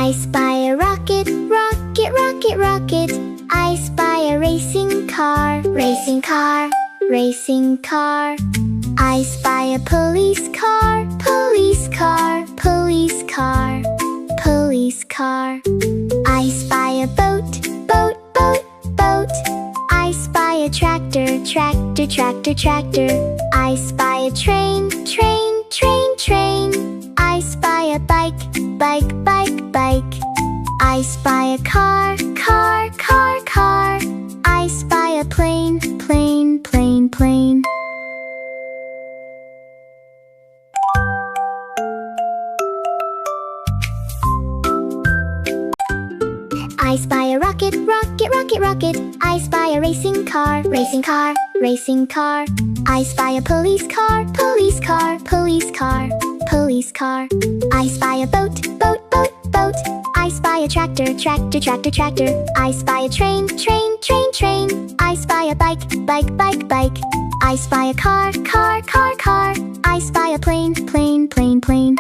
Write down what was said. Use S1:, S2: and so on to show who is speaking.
S1: I spy a rocket, rocket, rocket, rocket. I spy a racing car, racing car, racing car. I spy a police car, police car, police car, police car. I spy a boat, boat, boat, boat. I spy a tractor, tractor, tractor, tractor. I spy a train, train, train, train. I spy a bike, bike, bike, bike. I spy a car, car, car, car. I spy a plane, plane, plane, plane. I spy a rocket, rocket, rocket, rocket. I spy a racing car, racing car, racing car. I spy a police car, police car, police car, police car. I spy a boat, boat, boat, boat. I spy a tractor, tractor, tractor, tractor. I spy a train, train, train, train. I spy a bike, bike, bike, bike. I spy a car, car, car, car. I spy a plane, plane, plane, plane.